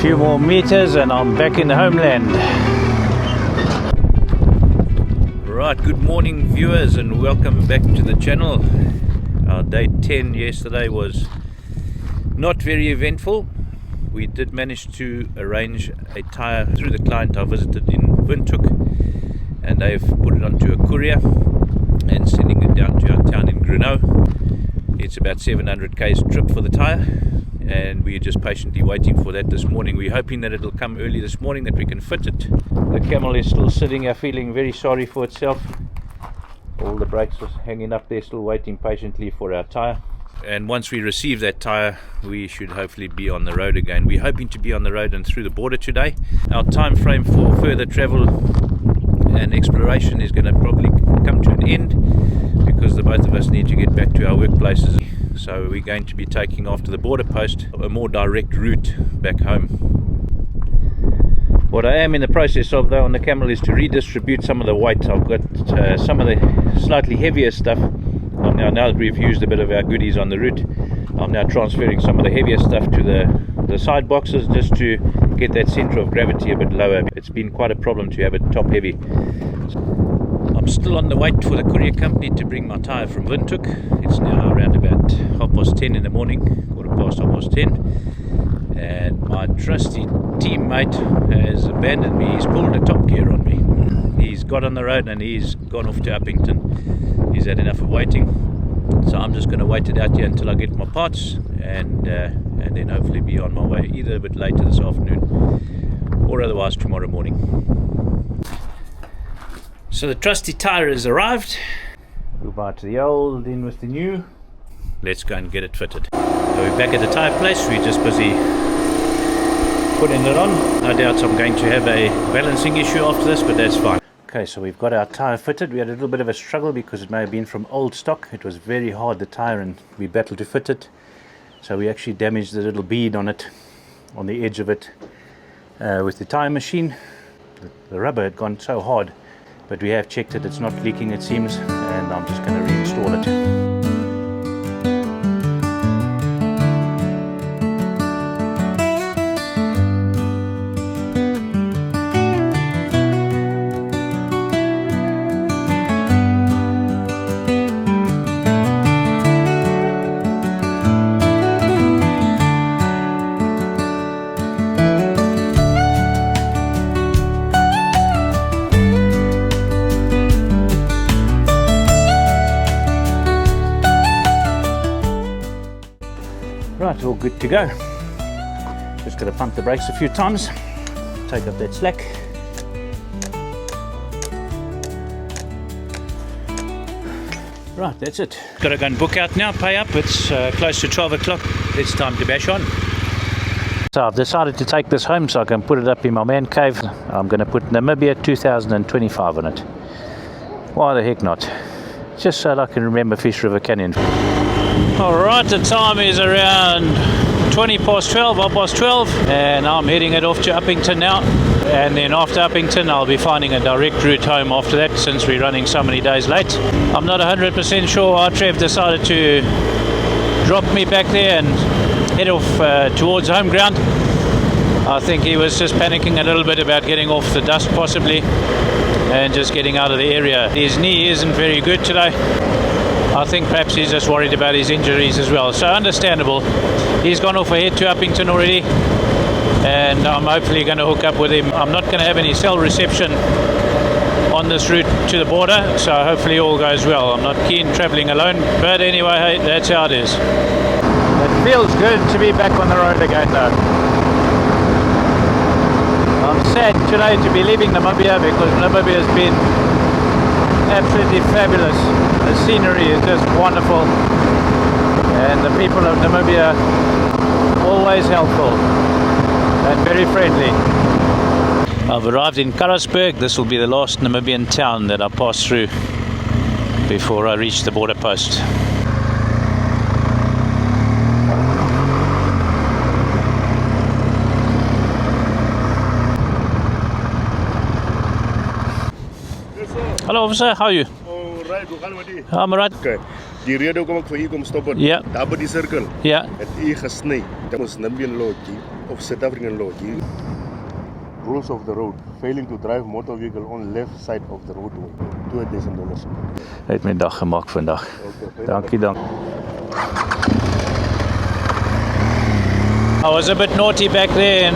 Few more meters and I'm back in the homeland. Right, good morning viewers and welcome back to the channel. Our day 10 yesterday was not very eventful. We did manage to arrange a tyre through the client I visited in Windhoek, and they've put it onto a courier and sending it down to our town in Gruno. It's about 700 k's trip for the tyre, and we're just patiently waiting for that this morning. We're hoping that it'll come early this morning, that we can fit it. The camel is still sitting here feeling very sorry for itself. All the brakes are hanging up there, still waiting patiently for our tyre. And once we receive that tyre, we should hopefully be on the road again. We're hoping to be on the road and through the border today. Our time frame for further travel and exploration is going to probably come to an end, because the both of us need to get back to our workplaces. So we're going to be taking after the border post a more direct route back home. What I am in the process of though on the camel is to redistribute some of the weight. I've got some of the slightly heavier stuff. Now that we've used a bit of our goodies on the route, I'm now transferring some of the heavier stuff to the side boxes, just to get that center of gravity a bit lower. It's been quite a problem to have it top heavy. I'm still on the wait for the courier company to bring my tyre from Windhoek. It's now around about 10:30 in the morning, 10:15, and my trusty teammate has abandoned me. He's pulled a top gear on me. He's got on the road and he's gone off to Uppington. He's had enough of waiting, so I'm just going to wait it out here until I get my parts, and then hopefully be on my way either a bit later this afternoon or otherwise tomorrow morning. So the trusty tyre has arrived. Goodbye to the old, in with the new. Let's go and get it fitted. So we're back at the tyre place. We're just busy putting it on. No doubt I'm going to have a balancing issue after this, but that's fine. Okay, so we've got our tyre fitted. We had a little bit of a struggle because it may have been from old stock. It was very hard, the tyre, and we battled to fit it. So we actually damaged the little bead on it, on the edge of it, with the tyre machine. The rubber had gone so hard, but we have checked it. It's not leaking, it seems, and I'm just going to reinstall it. Right, all good to go. Just got to pump the brakes a few times, take up that slack. Right, that's it. Got to go and book out now, pay up. It's close to 12 o'clock. It's time to bash on. So I've decided to take this home so I can put it up in my man cave. I'm going to put Namibia 2025 on it. Why the heck not? Just so that I can remember Fish River Canyon. Alright, the time is around 12:20, and I'm heading it off to Uppington now, and then after Uppington I'll be finding a direct route home after that, since we're running so many days late. I'm not 100% sure why Trev decided to drop me back there and head off towards home ground. I think he was just panicking a little bit about getting off the dust possibly, and just getting out of the area. His knee isn't very good today. I think perhaps he's just worried about his injuries as well, so understandable. He's gone off ahead to Uppington already, and I'm hopefully going to hook up with him. I'm not going to have any cell reception on this route to the border, so hopefully all goes well. I'm not keen travelling alone, but anyway, hey, that's how it is. It feels good to be back on the road again though. I'm sad today to be leaving Namibia, because Namibia has been absolutely fabulous. The scenery is just wonderful, and the people of Namibia always helpful and very friendly. I've arrived in Karasburg. This will be the last Namibian town that I pass through before I reach the border post. Hello officer, how are you? Oh, right, hoe gaan het met u? I'm alright. Okay. Die rede hoekom ek vir u kom stop het. Ja. Daar by die sirkel. Ja. Het u gesny. Dit was Namibian law. of South African law. Rules of the road. Failing to drive motor vehicle on left side of the roadway. $2,000. Het my dag gemaak vandag. Okay. Dankie. I was a bit naughty back there in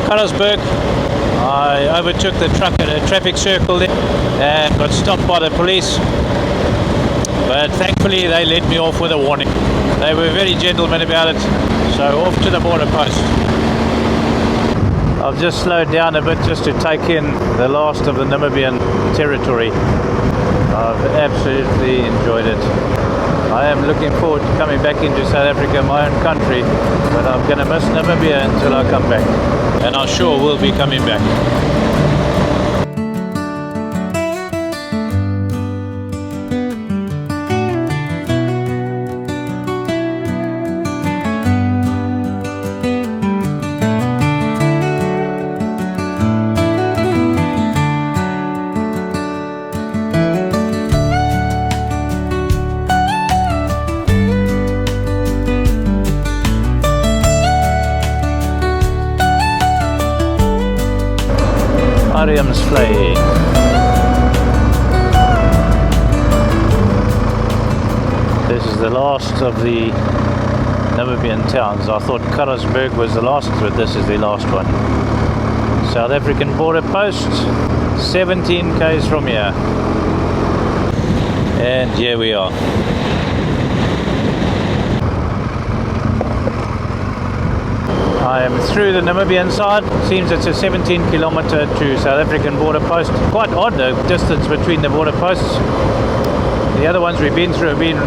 Karlsberg. I overtook the truck at a traffic circle there and got stopped by the police. But thankfully they let me off with a warning. They were very gentlemen about it. So off to the border post. I've just slowed down a bit just to take in the last of the Namibian territory. I've absolutely enjoyed it. I am looking forward to coming back into South Africa, my own country, but I'm going to miss Namibia until I come back. And I sure will be coming back. Mariam's flying. This is the last of the Namibian towns. I thought Karlsberg was the last, but this is the last one. South African border post, 17 k's from here. And here we are. I am through the Namibian side. Seems it's a 17 kilometer to South African border post. Quite odd the distance between the border posts. The other ones we've been through have been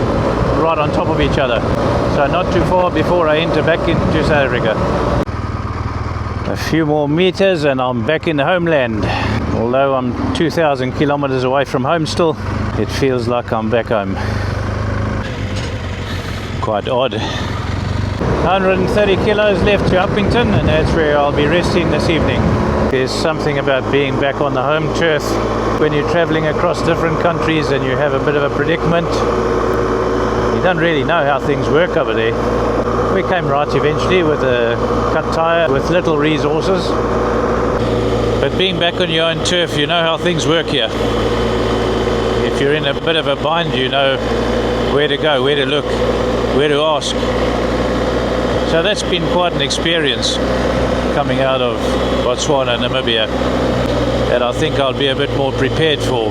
right on top of each other. So not too far before I enter back into South Africa. A few more meters and I'm back in the homeland. Although I'm 2,000 kilometers away from home still, it feels like I'm back home. Quite odd. 130 kilos left to Uppington, and that's where I'll be resting this evening. There's something about being back on the home turf when you're traveling across different countries and you have a bit of a predicament. You don't really know how things work over there. We came right eventually with a cut tire with little resources. But being back on your own turf, you know how things work here. If you're in a bit of a bind, you know where to go, where to look, where to ask. So that's been quite an experience coming out of Botswana and Namibia, and I think I'll be a bit more prepared for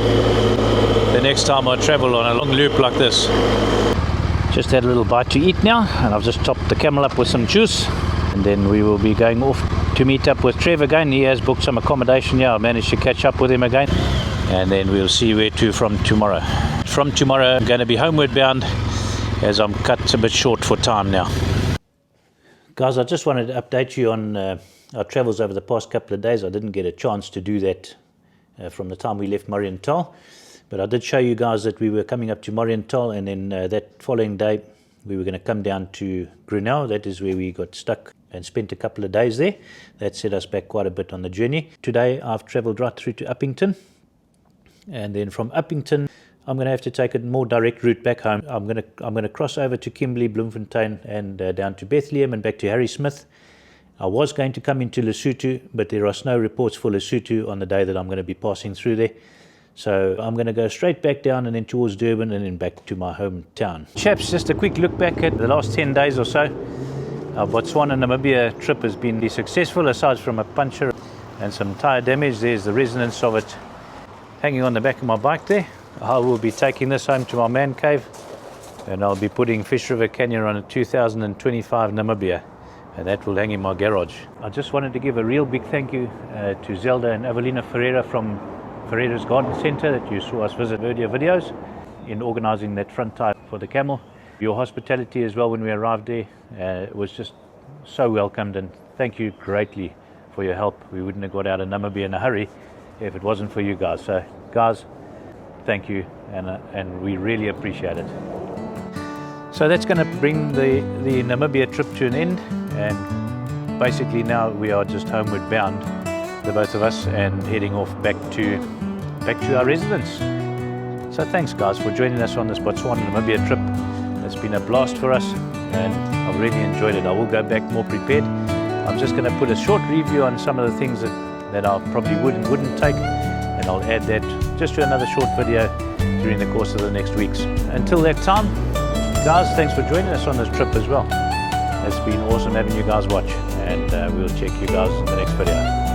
the next time I travel on a long loop like this. Just had a little bite to eat now, and I've just topped the camel up with some juice, and then we will be going off to meet up with Trev again. He has booked some accommodation here. I managed to catch up with him again, and then we'll see where to from tomorrow. From tomorrow I'm going to be homeward bound, as I'm cut a bit short for time now. Guys, I just wanted to update you on our travels over the past couple of days. I didn't get a chance to do that from the time we left Marienthal, but I did show you guys that we were coming up to Marienthal, and then that following day we were going to come down to Grunau. That is where we got stuck and spent a couple of days there. That set us back quite a bit on the journey. Today I've travelled right through to Uppington, and then from Uppington I'm going to have to take a more direct route back home. I'm going to cross over to Kimberley, Bloemfontein, and down to Bethlehem and back to Harry Smith. I was going to come into Lesotho, but there are snow reports for Lesotho on the day that I'm going to be passing through there. So I'm going to go straight back down and then towards Durban and then back to my hometown. Chaps, just a quick look back at the last 10 days or so. Our Botswana and Namibia trip has been successful, aside from a puncture and some tyre damage. There's the resonance of it hanging on the back of my bike there. I will be taking this home to my man cave, and I'll be putting Fish River Canyon on a 2025 Namibia, and that will hang in my garage. I just wanted to give a real big thank you to Zelda and Evelina Ferreira from Ferreira's Garden Centre that you saw us visit earlier videos, in organising that front tire for the camel. Your hospitality as well when we arrived there was just so welcomed, and thank you greatly for your help. We wouldn't have got out of Namibia in a hurry if it wasn't for you guys. So guys, thank you, and we really appreciate it. So that's going to bring the Namibia trip to an end, and basically now we are just homeward bound, the both of us, and heading off back to our residence. So thanks guys for joining us on this Botswana Namibia trip. It's been a blast for us, and I've really enjoyed it. I will go back more prepared. I'm just going to put a short review on some of the things that I probably would and wouldn't take, and I'll add that just to another short video during the course of the next weeks. Until that time, guys, thanks for joining us on this trip as well. It's been awesome having you guys watch, and we'll check you guys in the next video.